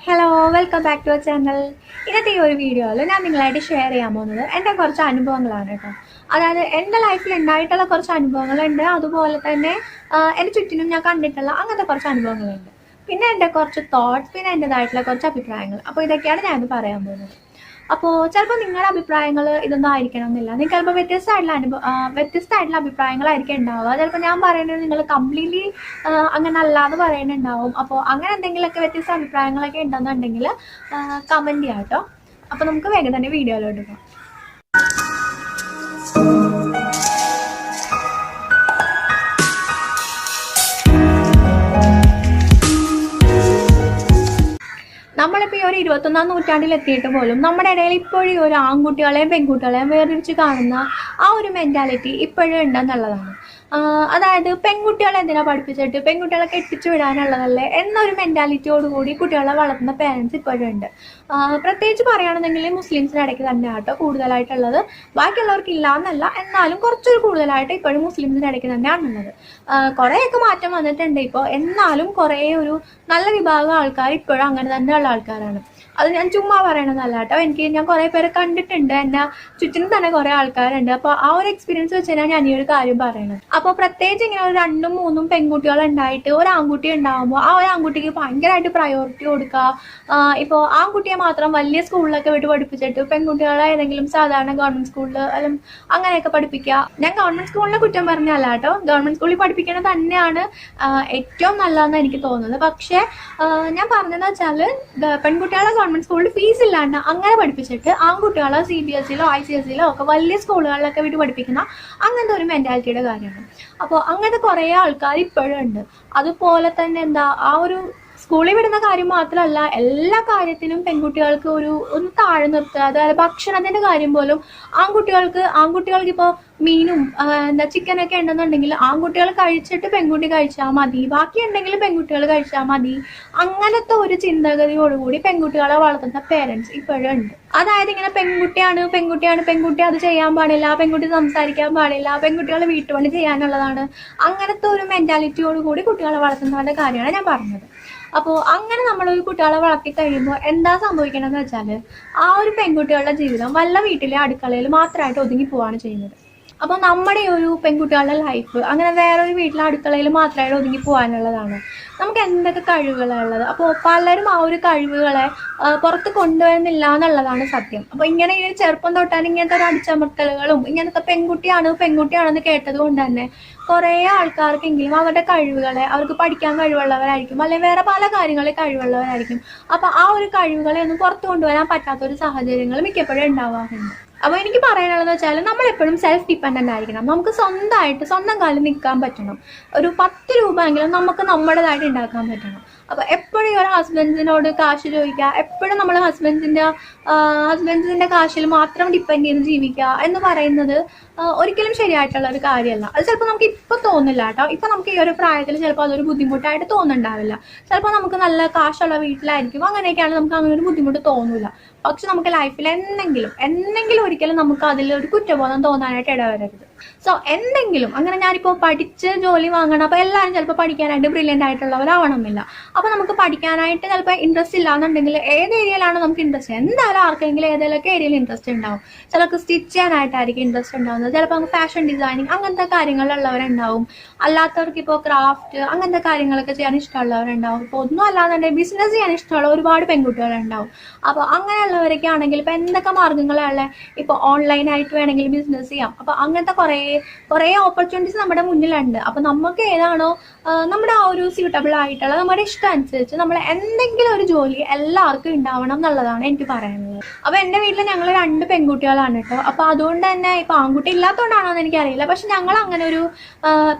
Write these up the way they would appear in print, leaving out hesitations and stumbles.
Hello welcome back to our channel. ഇന്നത്തെ ഈ ഒരു വീഡിയോയിൽ ഞാൻ നിങ്ങളായിട്ട് ഷെയർ ചെയ്യാൻ പോകുന്നത് എൻ്റെ കുറച്ച് അനുഭവങ്ങളാണ് കേട്ടോ. അതായത് എൻ്റെ ലൈഫിൽ ഉണ്ടായിട്ടുള്ള കുറച്ച് അനുഭവങ്ങളുണ്ട്, അതുപോലെ തന്നെ എൻ്റെ ചുറ്റിനും ഞാൻ കണ്ടിട്ടുള്ള അങ്ങനത്തെ കുറച്ച് അനുഭവങ്ങളുണ്ട്. പിന്നെ എൻ്റെ കുറച്ച് തോട്ട്സ്, പിന്നെ എൻ്റെതായിട്ടുള്ള കുറച്ച് അഭിപ്രായങ്ങൾ. അപ്പോൾ ഇതൊക്കെയാണ് ഞാൻ പറയാൻ പോകുന്നത്. അപ്പോൾ ചിലപ്പോൾ നിങ്ങളുടെ അഭിപ്രായങ്ങൾ ഇതൊന്നും ആയിരിക്കണം എന്നില്ല. നിങ്ങൾക്ക് ചിലപ്പോൾ വ്യത്യസ്തമായിട്ടുള്ള അഭിപ്രായങ്ങളായിരിക്കും ഉണ്ടാവുക. ചിലപ്പോൾ ഞാൻ പറയുന്നത് നിങ്ങൾ കംപ്ലീറ്റ്ലി അങ്ങനെ അല്ലാതെ പറയുന്നുണ്ടാവും. അപ്പോൾ അങ്ങനെ എന്തെങ്കിലുമൊക്കെ വ്യത്യസ്ത അഭിപ്രായങ്ങളൊക്കെ ഉണ്ടെന്നുണ്ടെങ്കിൽ കമൻറ്റ് ചെയ്യാം കേട്ടോ. അപ്പോൾ നമുക്ക് വേഗം തന്നെ വീഡിയോയിലോട്ട് പോകാം. നമ്മളിപ്പോൾ ഈ ഒരു 21ാം നൂറ്റാണ്ടിൽ എത്തിയിട്ട് പോലും നമ്മുടെ ഇടയിൽ ഇപ്പോഴും ഒരു ആൺകുട്ടികളെയും പെൺകുട്ടികളെയും വേർതിരിച്ച് കാണുന്ന ആ ഒരു മെൻറ്റാലിറ്റി ഇപ്പോഴും ഉണ്ടെന്നുള്ളതാണ്. അതായത് പെൺകുട്ടികളെ എന്തിനാ പഠിപ്പിച്ചിട്ട് പെൺകുട്ടികളെ കെട്ടിച്ചു വിടാനുള്ളതല്ലേ എന്നൊരു മെൻറ്റാലിറ്റിയോടുകൂടി കുട്ടികളെ വളർത്തുന്ന പേരൻസ് ഇപ്പോഴും ഉണ്ട്. പ്രത്യേകിച്ച് പറയുകയാണെന്നുണ്ടെങ്കിൽ മുസ്ലിംസിൻ്റെ ഇടയ്ക്ക് തന്നെ ആട്ടോ കൂടുതലായിട്ടുള്ളത്. ബാക്കിയുള്ളവർക്ക് ഇല്ല എന്നല്ല, എന്നാലും കുറച്ചൊരു കൂടുതലായിട്ട് ഇപ്പോഴും മുസ്ലിംസിൻ്റെ ഇടയ്ക്ക് തന്നെയാണുള്ളത്. കുറേയൊക്കെ മാറ്റം വന്നിട്ടുണ്ട് ഇപ്പോൾ, എന്നാലും കുറേ ഒരു നല്ല വിഭാഗം ആൾക്കാർ ഇപ്പോഴും അങ്ങനെ തന്നെയുള്ള ആൾക്കാരാണ്. അത് ഞാൻ ചുമ്മാ പറയണമെന്നല്ല കേട്ടോ. ഞാൻ കുറേ പേരെ കണ്ടിട്ടുണ്ട്, എന്നെ ചുറ്റിനും തന്നെ കുറേ ആൾക്കാരുണ്ട്. അപ്പോൾ ആ ഒരു എക്സ്പീരിയൻസ് വെച്ചാൽ ഞാൻ ഈ ഒരു കാര്യം പറയണത്. അപ്പോൾ പ്രത്യേകിച്ച് ഇങ്ങനെ ഒരു 2ഉം 3ഉം പെൺകുട്ടികൾ ഉണ്ടായിട്ട് ഒരു ആൺകുട്ടി ഉണ്ടാകുമ്പോൾ ആ ഒരു ആൺകുട്ടിക്ക് ഭയങ്കരമായിട്ട് പ്രയോറിറ്റി കൊടുക്കുക. ഇപ്പോൾ ആൺകുട്ടിയെ മാത്രം വലിയ സ്കൂളിലൊക്കെ വിട്ട് പഠിപ്പിച്ചിട്ട് പെൺകുട്ടികളെ ഏതെങ്കിലും സാധാരണ ഗവൺമെന്റ് സ്കൂളിൽ അല്ലെങ്കിൽ അങ്ങനെയൊക്കെ പഠിപ്പിക്കുക. ഞാൻ ഗവൺമെന്റ് സ്കൂളിനെ കുറ്റം പറഞ്ഞല്ല കേട്ടോ. ഗവൺമെന്റ് സ്കൂളിൽ പഠിപ്പിക്കുന്നത് തന്നെയാണ് ഏറ്റവും നല്ലതെന്ന് എനിക്ക് തോന്നുന്നത്. പക്ഷേ ഞാൻ പറഞ്ഞതെന്ന് വെച്ചാൽ പെൺകുട്ടികളെ ഗവൺമെന്റ് സ്കൂളിൽ ഫീസ് ഇല്ലാണ്ട് അങ്ങനെ പഠിപ്പിച്ചിട്ട് ആൺകുട്ടികളെ CBSEയിലോ ICSEയിലോ ഒക്കെ വലിയ സ്കൂളുകളിലൊക്കെ വിട്ട് പഠിപ്പിക്കുന്ന അങ്ങനത്തെ ഒരു മെന്റാലിറ്റിയുടെ കാര്യമാണ്. അപ്പോൾ അങ്ങനത്തെ കുറേ ആൾക്കാർ ഇപ്പോഴും ഉണ്ട്. അതുപോലെ തന്നെ ആ ഒരു സ്കൂളിൽ വിടുന്ന കാര്യം മാത്രമല്ല, എല്ലാ കാര്യത്തിനും പെൺകുട്ടികൾക്ക് ഒന്ന് താഴെ നിർത്തുക. അതായത് ഭക്ഷണത്തിന്റെ കാര്യം പോലും ആൺകുട്ടികൾക്ക് ഇപ്പോൾ മീനും ചിക്കനൊക്കെ ഉണ്ടെന്നുണ്ടെങ്കിൽ ആൺകുട്ടികൾ കഴിച്ചിട്ട് പെൺകുട്ടി കഴിച്ചാൽ മതി, ബാക്കി ഉണ്ടെങ്കിൽ പെൺകുട്ടികൾ കഴിച്ചാൽ മതി. അങ്ങനത്തെ ഒരു ചിന്താഗതിയോടുകൂടി പെൺകുട്ടികളെ വളർത്തുന്ന പേരൻസ് ഇപ്പോഴും ഉണ്ട്. അതായത് ഇങ്ങനെ പെൺകുട്ടി അത് ചെയ്യാൻ പാടില്ല, പെൺകുട്ടി സംസാരിക്കാൻ പാടില്ല, പെൺകുട്ടികളെ വീട്ടുപണി ചെയ്യാനുള്ളതാണ്, അങ്ങനത്തെ ഒരു മെന്റാലിറ്റിയോടുകൂടി കുട്ടികളെ വളർത്തുന്നവരുടെ കാര്യമാണ് ഞാൻ പറഞ്ഞത്. അപ്പോൾ അങ്ങനെ നമ്മളൊരു കുട്ടികളെ വളർത്തി കഴിയുമ്പോൾ എന്താ സംഭവിക്കണമെന്ന് വെച്ചാൽ ആ ഒരു പെൺകുട്ടികളുടെ ജീവിതം വല്ല വീട്ടിലെ അടുക്കളയിൽ മാത്രമായിട്ട് ഒതുങ്ങി പോവാണ് ചെയ്യുന്നത്. അപ്പോൾ നമ്മുടെ ഒരു പെൺകുട്ടികളുടെ ലൈഫ് അങ്ങനെ വേറൊരു വീട്ടിലെ അടുക്കളയിൽ മാത്രമായിട്ട് ഒതുങ്ങി പോകാനുള്ളതാണ്. നമുക്ക് എന്തൊക്കെ കഴിവുകളാണ് ഉള്ളത്. അപ്പോൾ പലരും ആ ഒരു കഴിവുകളെ പുറത്ത് കൊണ്ടുവരുന്നില്ല എന്നുള്ളതാണ് സത്യം. അപ്പോൾ ഇങ്ങനെ ഈ ചെറുപ്പം തൊട്ടാൽ ഇങ്ങനത്തെ ഒരു അടിച്ചമർത്തലുകളും ഇങ്ങനത്തെ പെൺകുട്ടിയാണെന്ന് കേട്ടത് കൊണ്ട് തന്നെ കുറേ ആൾക്കാർക്കെങ്കിലും അവരുടെ കഴിവുകളെ, അവർക്ക് പഠിക്കാൻ കഴിവുള്ളവരായിരിക്കും, അല്ലെങ്കിൽ വേറെ പല കാര്യങ്ങളിൽ കഴിവുള്ളവരായിരിക്കും. അപ്പോൾ ആ ഒരു കഴിവുകളെ ഒന്നും പുറത്ത് കൊണ്ടുവരാൻ പറ്റാത്തൊരു സാഹചര്യങ്ങൾ മിക്കപ്പോഴും ഉണ്ടാവാറുണ്ട്. അപ്പോൾ എനിക്ക് പറയാനുള്ളതെന്ന് വെച്ചാൽ നമ്മളെപ്പോഴും സെൽഫ് ഡിപ്പെൻഡൻ്റ് ആയിരിക്കണം. നമുക്ക് സ്വന്തം കാലിൽ നിൽക്കാൻ പറ്റണം. ഒരു 10 രൂപ എങ്കിലും നമുക്ക് നമ്മുടേതായിട്ട് ഉണ്ടാക്കാൻ പറ്റണം. അപ്പോൾ എപ്പോഴും ഒരു ഹസ്ബൻഡിനോട് കാശ് ചോദിക്കുക, എപ്പോഴും നമ്മൾ ഹസ്ബൻഡിൻ്റെ കാശിൽ മാത്രം ഡിപ്പെൻഡ് ചെയ്ത് ജീവിക്കുക എന്ന് പറയുന്നത് ഒരിക്കലും ശരിയായിട്ടുള്ള ഒരു കാര്യമല്ല. അത് ചിലപ്പോൾ നമുക്ക് ഇപ്പോൾ തോന്നില്ല കേട്ടോ. ഇപ്പോൾ നമുക്ക് ഈ ഒരു പ്രായത്തിൽ ചിലപ്പോൾ അതൊരു ബുദ്ധിമുട്ടായിട്ട് തോന്നുന്നുണ്ടാവില്ല. ചിലപ്പോൾ നമുക്ക് നല്ല കാശുള്ള വീട്ടിലായിരിക്കും, അങ്ങനെയൊക്കെയാണ് നമുക്ക് അങ്ങനെ ഒരു ബുദ്ധിമുട്ട് തോന്നില്ല. പക്ഷെ നമുക്ക് ലൈഫിൽ എന്നെങ്കിലും ഒരിക്കലും നമുക്ക് അതിലൊരു കുറ്റബോധം തോന്നാനായിട്ട് ഇടവരരുത്. സോ എന്തെങ്കിലും അങ്ങനെ ഞാനിപ്പോൾ പഠിച്ച് ജോലി വാങ്ങണം. അപ്പോൾ എല്ലാവരും ചിലപ്പോൾ പഠിക്കാനായിട്ട് ബ്രില്യൻ്റ് ആയിട്ടുള്ളവരാവണമെന്നില്ല. അപ്പോൾ നമുക്ക് പഠിക്കാനായിട്ട് ചിലപ്പോൾ ഇൻട്രസ്റ്റ് ഇല്ലാന്നുണ്ടെങ്കിൽ ഏത് ഏരിയയിലാണ് നമുക്ക് ഇൻട്രസ്റ്റ്, എന്തായാലും ആർക്കെങ്കിലും ഏതെങ്കിലുമൊക്കെ ഏരിയയിൽ ഇൻട്രസ്റ്റ് ഉണ്ടാവും. ചിലർക്ക് സ്റ്റിച്ച് ചെയ്യാനായിട്ടായിരിക്കും ഇൻട്രസ്റ്റ് ഉണ്ടാവുന്നത്, ചിലപ്പോൾ നമുക്ക് ഫാഷൻ ഡിസൈനിങ് അങ്ങനത്തെ കാര്യങ്ങളുള്ളവരുണ്ടാവും. അല്ലാത്തവർക്ക് ഇപ്പോൾ ക്രാഫ്റ്റ് അങ്ങനത്തെ കാര്യങ്ങളൊക്കെ ചെയ്യാൻ ഇഷ്ടമുള്ളവരുണ്ടാവും. ഇപ്പോൾ ഒന്നും അല്ലാന്നുണ്ടെങ്കിൽ ബിസിനസ് ചെയ്യാൻ ഇഷ്ടമുള്ള ഒരുപാട് പെൺകുട്ടികളുണ്ടാവും. അപ്പോൾ അങ്ങനെയുള്ളവരൊക്കെ ആണെങ്കിൽ ഇപ്പോൾ എന്തൊക്കെ മാർഗ്ഗങ്ങളുള്ള, ഇപ്പോൾ ഓൺലൈനായിട്ട് വേണമെങ്കിൽ ബിസിനസ് ചെയ്യാം. അപ്പോൾ അങ്ങനത്തെ കുറേ ഓപ്പർച്യൂണിറ്റീസ് നമ്മുടെ മുന്നിലുണ്ട്. അപ്പോൾ നമുക്ക് ഏതാണോ നമ്മുടെ ആ ഒരു സ്യൂട്ടബിൾ ആയിട്ടുള്ള നമ്മുടെ ഇഷ്ടം അനുസരിച്ച് നമ്മൾ എന്തെങ്കിലും ഒരു ജോലി എല്ലാവർക്കും ഉണ്ടാവണം എന്നുള്ളതാണ് എനിക്ക് പറയാനുള്ളത്. അപ്പോൾ എൻ്റെ വീട്ടിൽ ഞങ്ങൾ 2 പെൺകുട്ടികളാണ് കേട്ടോ. അപ്പോൾ അതുകൊണ്ട് തന്നെ ഇപ്പോൾ ആൺകുട്ടി ഇല്ലാത്തതുകൊണ്ടാണോ എന്ന് എനിക്കറിയില്ല, പക്ഷെ ഞങ്ങൾ അങ്ങനെ ഒരു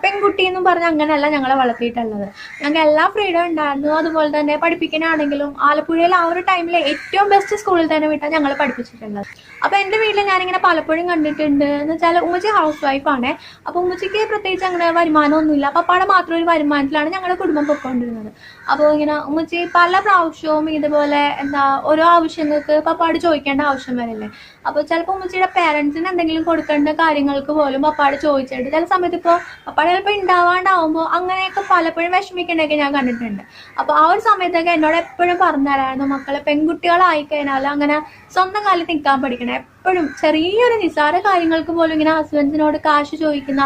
പെൺകുട്ടി എന്നും പറഞ്ഞ് അങ്ങനെയല്ല ഞങ്ങളെ വളർത്തിയിട്ടുള്ളത്. ഞങ്ങൾക്ക് എല്ലാ ഫ്രീഡം ഉണ്ടായിരുന്നു. അതുപോലെ തന്നെ പഠിപ്പിക്കാനാണെങ്കിലും ആലപ്പുഴയിൽ ആ ഒരു ടൈമിൽ ഏറ്റവും ബെസ്റ്റ് സ്കൂളിൽ തന്നെ വിട്ടാണ് ഞങ്ങൾ പഠിപ്പിച്ചിട്ടുള്ളത്. അപ്പോൾ എൻ്റെ വീട്ടിൽ ഞാനിങ്ങനെ പലപ്പോഴും കണ്ടിട്ടുണ്ട് എന്ന് വെച്ചാൽ ഉമ്മച്ചി ഹൗസ് വൈഫാണ്. അപ്പോൾ ഉമ്മച്ചിക്ക് പ്രത്യേകിച്ച് അങ്ങനെ വരുമാനമൊന്നുമില്ല. പപ്പാടെ മാത്രം ഒരു വരുമാനത്തിലാണ് ഞങ്ങളുടെ കുടുംബം പൊയ്ക്കൊണ്ടിരുന്നത്. അപ്പോൾ ഇങ്ങനെ ഉമ്മച്ചി പല പ്രാവശ്യവും ഇതുപോലെ എന്താ ഓരോ ആവശ്യങ്ങൾക്ക് പപ്പാട് ചോദിക്കേണ്ട ആവശ്യം വരില്ലേ. അപ്പോൾ ചിലപ്പോൾ ഉമ്മച്ചിയുടെ പേരൻസിന് എന്തെങ്കിലും കൊടുക്കേണ്ട കാര്യങ്ങൾക്ക് പോലും പപ്പാട് ചോദിച്ചിട്ട് ചില സമയത്ത് ഇപ്പോൾ പപ്പാട് ചിലപ്പോൾ ഉണ്ടാവാണ്ടാവുമ്പോൾ അങ്ങനെയൊക്കെ പലപ്പോഴും വിഷമിക്കേണ്ടതൊക്കെ ഞാൻ കണ്ടിട്ടുണ്ട്. അപ്പോൾ ആ ഒരു സമയത്തൊക്കെ എന്നോട് എപ്പോഴും പറഞ്ഞു തരായിരുന്നു, മക്കളെ പെൺകുട്ടികളായി കഴിഞ്ഞാൽ അങ്ങനെ സ്വന്തം കാലിൽ നിൽക്കാൻ പഠിക്കണം. എപ്പോഴും ചെറിയൊരു നിസ്സാര കാര്യങ്ങൾക്ക് പോലും ഇങ്ങനെ ഹസ്ബൻഡിനോട് കാശ് ചോദിക്കുന്ന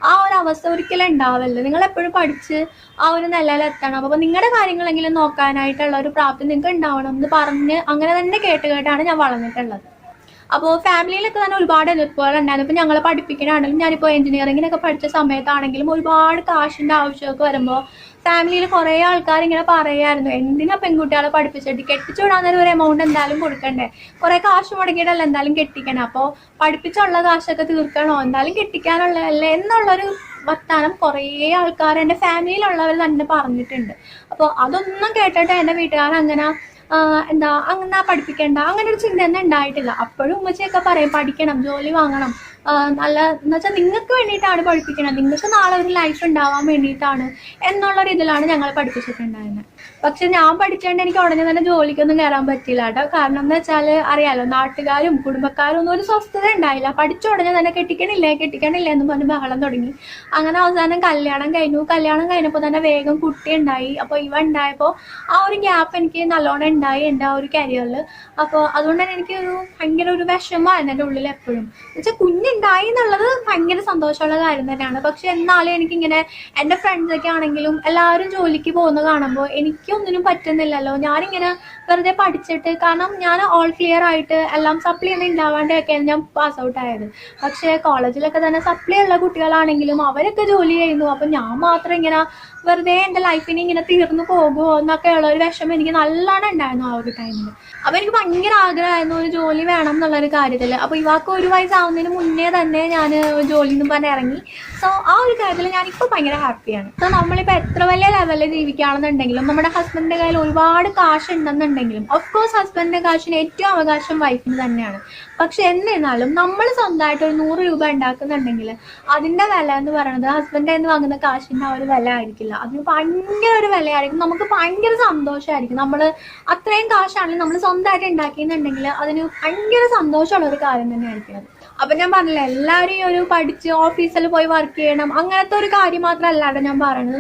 ആ ഒരു അവസ്ഥ ഒരിക്കലും ഉണ്ടാവല്ലോ. നിങ്ങൾ എപ്പോഴും പഠിച്ച് ആ ഒരു നിലയിലെത്തണം. അപ്പോൾ നിങ്ങളുടെ കാര്യങ്ങളെങ്കിലും നോക്കാനായിട്ടുള്ള ഒരു പ്രാപ്തി നിങ്ങൾക്ക് ഉണ്ടാവണം എന്ന് പറഞ്ഞ് അങ്ങനെ തന്നെ കേട്ടാണ് ഞാൻ വളർന്നിട്ടുള്ളത്. അപ്പോൾ ഫാമിലിയിലൊക്കെ തന്നെ ഒരുപാട് എതിർപ്പുകൾ ഉണ്ടായിരുന്നു. ഇപ്പോൾ ഞങ്ങളെ പഠിപ്പിക്കാനാണെങ്കിലും ഞാനിപ്പോൾ എഞ്ചിനീയറിങ്ങിനൊക്കെ പഠിച്ച സമയത്താണെങ്കിലും ഒരുപാട് കാശിൻ്റെ ആവശ്യമൊക്കെ വരുമ്പോൾ ഫാമിലിയിൽ കുറേ ആൾക്കാർ ഇങ്ങനെ പറയായിരുന്നു, എന്തിനാ പെൺകുട്ടികളെ പഠിപ്പിച്ചിട്ട് കെട്ടിച്ചു വിടാൻ നേരം ഒരു എമൗണ്ട് എന്തായാലും കൊടുക്കണ്ടേ, കുറേ കാശ് മുടങ്ങിയിട്ടല്ല എന്തായാലും കെട്ടിക്കണം, അപ്പോൾ പഠിപ്പിച്ചുള്ള കാശൊക്കെ തീർക്കണോ, എന്തായാലും കെട്ടിക്കാനുള്ളതല്ലേ എന്നുള്ളൊരു വർത്താനം കുറേ ആൾക്കാർ എൻ്റെ ഫാമിലിയിലുള്ളവർ തന്നെ പറഞ്ഞിട്ടുണ്ട്. അപ്പോൾ അതൊന്നും കേട്ടിട്ട് എൻ്റെ വീട്ടുകാരങ്ങനെ എന്താ അങ്ങനെ പഠിപ്പിക്കേണ്ട അങ്ങനെ ഒരു ചിന്ത തന്നെ ഉണ്ടായിട്ടില്ല. അപ്പോഴും ഉമ്മച്ചിയൊക്കെ പറയും പഠിക്കണം, ജോലി വാങ്ങണം, നല്ല എന്ന് വെച്ചാൽ നിങ്ങൾക്ക് വേണ്ടിയിട്ടാണ് പഠിപ്പിക്കണം, നിങ്ങൾക്ക് നാളെ ഒരു ലൈഫ് ഉണ്ടാവാൻ വേണ്ടിയിട്ടാണ് എന്നുള്ളൊരു ഇതിലാണ് ഞങ്ങൾ പഠിപ്പിച്ചിട്ടുണ്ടായിരുന്നത്. പക്ഷെ ഞാൻ പഠിച്ചേണ്ട എനിക്ക് ഉടനെ തന്നെ ജോലിക്കൊന്നും കയറാൻ പറ്റില്ല കേട്ടോ. കാരണം എന്ന് വെച്ചാൽ അറിയാലോ, നാട്ടുകാരും കുടുംബക്കാരും ഒന്നും ഒരു സ്വസ്ഥത ഉണ്ടായില്ല. പഠിച്ച ഉടനെ തന്നെ കെട്ടിക്കണില്ലേ എന്ന് പറഞ്ഞ് ബഹളം തുടങ്ങി. അങ്ങനെ അവസാനം കല്യാണം കഴിഞ്ഞപ്പോൾ തന്നെ വേഗം കുട്ടി ഉണ്ടായി. അപ്പോൾ ഇവ ഉണ്ടായപ്പോൾ ആ ഒരു ഗ്യാപ്പ് എനിക്ക് നല്ലോണം ഉണ്ടായി എൻ്റെ ആ ഒരു കരിയറിൽ. അപ്പോൾ അതുകൊണ്ട് തന്നെ എനിക്ക് ഭയങ്കര ഒരു വിഷമമായിരുന്നു എൻ്റെ ഉള്ളിൽ എപ്പോഴും. എന്നുവെച്ചാൽ കുഞ്ഞുണ്ടായി എന്നുള്ളത് ഭയങ്കര സന്തോഷമുള്ള കാര്യം തന്നെയാണ്. പക്ഷെ എന്നാലും എനിക്കിങ്ങനെ എൻ്റെ ഫ്രണ്ട്സൊക്കെ ആണെങ്കിലും എല്ലാവരും ജോലിക്ക് പോകുന്ന കാണുമ്പോൾ എനിക്കൊന്നിനും പറ്റുന്നില്ലല്ലോ. ഞാനിങ്ങനെ വെറുതെ പഠിച്ചിട്ട്, കാരണം ഞാൻ ഓൾ ക്ലിയർ ആയിട്ട് എല്ലാം സപ്ലി ഒന്നും ഉണ്ടാവാണ്ടൊക്കെയാണ് ഞാൻ പാസ് ഔട്ട് ആയത്. പക്ഷേ കോളേജിലൊക്കെ തന്നെ സപ്ലി ഉള്ള കുട്ടികളാണെങ്കിലും അവരൊക്കെ ജോലി ചെയ്യുന്നു. അപ്പം ഞാൻ മാത്രം ഇങ്ങനെ വെറുതെ എൻ്റെ ലൈഫിന് ഇങ്ങനെ തീർന്നു പോകുമോ എന്നൊക്കെയുള്ള ഒരു വിഷമം എനിക്ക് നല്ലോണം ഉണ്ടായിരുന്നു ആ ഒരു ടൈമിൽ. അപ്പോൾ എനിക്ക് ഭയങ്കര ആഗ്രഹമായിരുന്നു ഒരു ജോലി വേണം എന്നുള്ളൊരു കാര്യത്തിൽ. അപ്പോൾ ഇവാൾക്ക് 1 വയസ്സാവുന്നതിന് മുന്നേ തന്നെ ഞാൻ ജോലി എന്ന് പറഞ്ഞ് ഇറങ്ങി. സോ ആ ഒരു കാര്യത്തിൽ ഞാനിപ്പോൾ ഭയങ്കര ഹാപ്പിയാണ്. സോ നമ്മളിപ്പോൾ എത്ര വലിയ ലെവലിൽ ജീവിക്കുകയാണെന്നുണ്ടെങ്കിലും നമ്മുടെ ഹസ്ബൻഡിൻ്റെ കയ്യിൽ ഒരുപാട് കാശ് ഉണ്ടെന്നുണ്ടെങ്കിലും ഓഫ്കോഴ്സ് ഹസ്ബൻഡിൻ്റെ കാശിന് ഏറ്റവും അവകാശം വൈഫിന് തന്നെയാണ്. പക്ഷെ എന്നിരുന്നാലും നമ്മൾ സ്വന്തമായിട്ട് ഒരു 100 രൂപ ഉണ്ടാക്കുന്നുണ്ടെങ്കിൽ അതിൻ്റെ വില എന്ന് പറയുന്നത് ഹസ്ബൻഡിൽ നിന്ന് വാങ്ങുന്ന കാശിൻ്റെ ആ ഒരു വില ആയിരിക്കില്ല. അതിന് ഭയങ്കര ഒരു വിലയായിരിക്കും. നമുക്ക് ഭയങ്കര സന്തോഷമായിരിക്കും. നമ്മൾ അത്രയും കാശാണെങ്കിൽ നമ്മൾ സ്വന്തമായിട്ട് ഉണ്ടാക്കിയെന്നുണ്ടെങ്കിൽ അതിന് ഭയങ്കര സന്തോഷമുള്ള ഒരു കാര്യം തന്നെ ആയിരിക്കും അത്. അപ്പം ഞാൻ പറഞ്ഞില്ല, എല്ലാവരും ഈ ഒരു പഠിച്ച് ഓഫീസിൽ പോയി വർക്ക് ചെയ്യണം അങ്ങനത്തെ ഒരു കാര്യം മാത്രമല്ലാണ്ട് ഞാൻ പറയുന്നത്,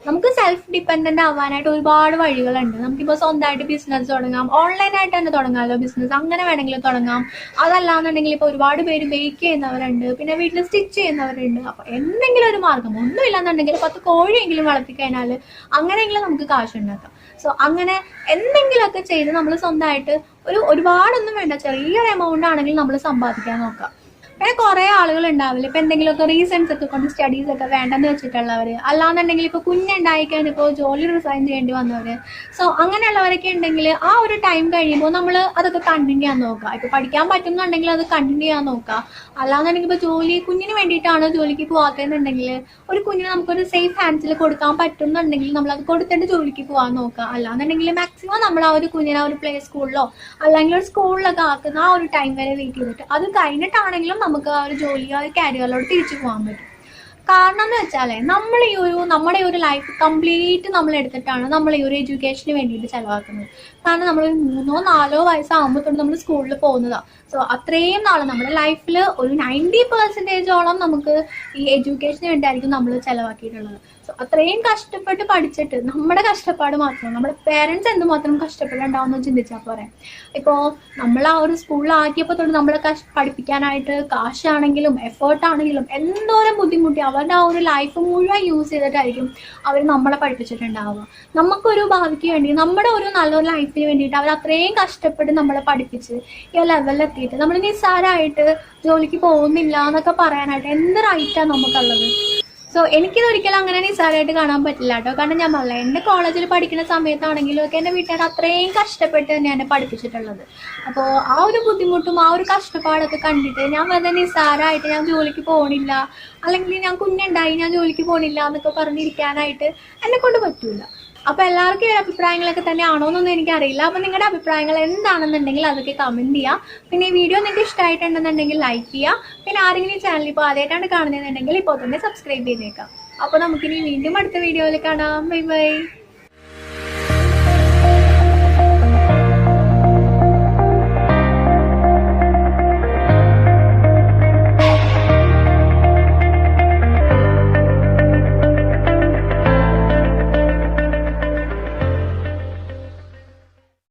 നമുക്ക് സെൽഫ് ഡിപ്പെൻഡൻ്റ് ആവാനായിട്ട് ഒരുപാട് വഴികളുണ്ട്. നമുക്കിപ്പോൾ സ്വന്തമായിട്ട് ബിസിനസ് തുടങ്ങാം, ഓൺലൈനായിട്ട് തന്നെ തുടങ്ങാമല്ലോ ബിസിനസ്, അങ്ങനെ വേണമെങ്കിലും തുടങ്ങാം. അതല്ലാന്നുണ്ടെങ്കിൽ ഇപ്പോൾ ഒരുപാട് പേര് ബേക്ക് ചെയ്യുന്നവരുണ്ട്, പിന്നെ വീട്ടിൽ സ്റ്റിച്ച് ചെയ്യുന്നവരുണ്ട്. അപ്പോൾ എന്തെങ്കിലും ഒരു മാർഗം, ഒന്നുമില്ലാന്നുണ്ടെങ്കിൽ 10 കോഴിയെങ്കിലും വളർത്തിക്കഴിഞ്ഞാൽ അങ്ങനെയെങ്കിലും നമുക്ക് കാശുണ്ടാക്കാം. സോ അങ്ങനെ എന്തെങ്കിലുമൊക്കെ ചെയ്ത് നമ്മൾ സ്വന്തമായിട്ട് ഒരുപാടൊന്നും വേണ്ട, ചെറിയൊരു എമൗണ്ട് ആണെങ്കിൽ നമ്മൾ സമ്പാദിക്കാൻ നോക്കാം. പിന്നെ കുറേ ആളുകൾ ഉണ്ടാവില്ല, ഇപ്പം എന്തെങ്കിലുമൊക്കെ റീസൺസ് ഒക്കെ കൊണ്ട് സ്റ്റഡീസ് ഒക്കെ വേണ്ടെന്ന് വെച്ചിട്ടുള്ളവർ, അല്ലാന്നുണ്ടെങ്കിൽ ഇപ്പോൾ കുഞ്ഞുണ്ടായി കഴിഞ്ഞപ്പോൾ ജോലി റിസൈൻ ചെയ്യേണ്ടി വന്നവർ. സോ അങ്ങനെയുള്ളവരൊക്കെ ഉണ്ടെങ്കിൽ ആ ഒരു ടൈം കഴിയുമ്പോൾ നമ്മൾ അതൊക്കെ കണ്ടിന്യൂ ചെയ്യാൻ നോക്കുക. ഇപ്പോൾ പഠിക്കാൻ പറ്റുന്നുണ്ടെങ്കിൽ അത് കണ്ടിന്യൂ ചെയ്യാൻ നോക്കുക. അല്ലാന്നുണ്ടെങ്കിൽ ഇപ്പോൾ കുഞ്ഞിന് വേണ്ടിയിട്ടാണ് ജോലിക്ക് പോകാത്തതെന്നുണ്ടെങ്കിൽ ഒരു കുഞ്ഞിന് നമുക്കൊരു സേഫ് ഹാൻഡ്സിൽ കൊടുക്കാൻ പറ്റുന്നുണ്ടെങ്കിൽ നമ്മളത് കൊടുത്തിട്ട് ജോലിക്ക് പോകാൻ നോക്കുക. അല്ലാന്നുണ്ടെങ്കിൽ മാക്സിമം നമ്മൾ ആ ഒരു കുഞ്ഞിനെ ഒരു പ്ലേ സ്കൂളിലോ അല്ലെങ്കിൽ ഒരു സ്കൂളിലൊക്കെ ആക്കുന്ന ആ ഒരു ടൈം വരെ വെയിറ്റ് ചെയ്തിട്ട് അത് കഴിഞ്ഞിട്ടാണെങ്കിലും നമുക്ക് ആ ഒരു ജോലി ആ ഒരു കരിയറിലോട്ട് തിരിച്ചു പോകാൻ പറ്റും. കാരണം എന്ന് വെച്ചാൽ നമ്മുടെ ഒരു ലൈഫ് കംപ്ലീറ്റ് നമ്മൾ എടുത്തിട്ടാണ് നമ്മൾ ഈ ഒരു എഡ്യൂക്കേഷന് വേണ്ടിയിട്ട് ചിലവാക്കുന്നത്. കാരണം നമ്മൾ 3-4 വയസ്സാകുമ്പോൾ തൊട്ട് നമ്മൾ സ്കൂളിൽ പോകുന്നതാണ്. സോ അത്രയും നാൾ നമ്മുടെ ലൈഫിൽ ഒരു 90% നമുക്ക് ഈ എഡ്യൂക്കേഷന് വേണ്ടിയായിരിക്കും നമ്മൾ ചിലവാക്കിയിട്ടുള്ളത്. സോ അത്രയും കഷ്ടപ്പെട്ട് പഠിച്ചിട്ട് നമ്മുടെ കഷ്ടപ്പാട് മാത്രം, നമ്മുടെ പേരൻസ് എന്തുമാത്രം കഷ്ടപ്പെട്ടുണ്ടാവുമെന്ന് ചിന്തിച്ചാൽ പോരെ. ഇപ്പോൾ നമ്മൾ ആ ഒരു സ്കൂളിലാക്കിയപ്പോൾ തൊട്ട് നമ്മളെ പഠിപ്പിക്കാനായിട്ട് കാശാണെങ്കിലും എഫേർട്ടാണെങ്കിലും എന്തോരം ബുദ്ധിമുട്ടി അവരുടെ ആ ഒരു ലൈഫ് മുഴുവൻ യൂസ് ചെയ്തിട്ടായിരിക്കും അവർ നമ്മളെ പഠിപ്പിച്ചിട്ടുണ്ടാവുക. നമുക്കൊരു ഭാവിക്ക് വേണ്ടി, നമ്മുടെ ഒരു നല്ലൊരു ലൈഫിന് വേണ്ടിയിട്ട് അവർ അത്രയും കഷ്ടപ്പെട്ട് നമ്മളെ പഠിപ്പിച്ച് ഈ ലെവലിലെത്തിയിട്ട് നമ്മൾ നിസ്സാരമായിട്ട് ജോലിക്ക് പോകുന്നില്ല എന്നൊക്കെ പറയാനായിട്ട് എന്ത് റൈറ്റാണ് നമുക്കുള്ളത്? സോ എനിക്കിതൊരിക്കലും അങ്ങനെ നിസ്സാരമായിട്ട് കാണാൻ പറ്റില്ല കേട്ടോ. കാരണം ഞാൻ പറഞ്ഞില്ല, എൻ്റെ കോളേജിൽ പഠിക്കുന്ന സമയത്താണെങ്കിലും ഒക്കെ എൻ്റെ വീട്ടുകാർ അത്രയും കഷ്ടപ്പെട്ട് തന്നെയാണ് എന്നെ പഠിപ്പിച്ചിട്ടുള്ളത്. അപ്പോൾ ആ ഒരു ബുദ്ധിമുട്ടും ആ ഒരു കഷ്ടപ്പാടൊക്കെ കണ്ടിട്ട് ഞാൻ വെറുതെ നിസ്സാരമായിട്ട് ഞാൻ ജോലിക്ക് പോകണില്ല, അല്ലെങ്കിൽ ഞാൻ കുഞ്ഞുണ്ടായി ഞാൻ ജോലിക്ക് പോകണില്ല എന്നൊക്കെ പറഞ്ഞിരിക്കാനായിട്ട് എന്നെ കൊണ്ട് പറ്റൂല. അപ്പോൾ എല്ലാവർക്കും ഈ അഭിപ്രായങ്ങളൊക്കെ തന്നെ ആണോ എന്നൊന്നും എനിക്കറിയില്ല. അപ്പോൾ നിങ്ങളുടെ അഭിപ്രായങ്ങൾ എന്താണെന്നുണ്ടെങ്കിൽ അതൊക്കെ കമൻറ്റ് ചെയ്യുക. പിന്നെ ഈ വീഡിയോ നിങ്ങൾക്ക് ഇഷ്ടമായിട്ടുണ്ടെന്നുണ്ടെങ്കിൽ ലൈക്ക് ചെയ്യുക. പിന്നെ ആരെങ്കിലും ഈ ചാനൽ ഇപ്പോൾ ആദ്യമായിട്ടാണ് കാണുന്നതെന്നുണ്ടെങ്കിൽ ഇപ്പോൾ തന്നെ സബ്സ്ക്രൈബ് ചെയ്തേക്കാം. അപ്പോൾ നമുക്കിനി വീണ്ടും അടുത്ത വീഡിയോയിൽ കാണാം. Bye bye.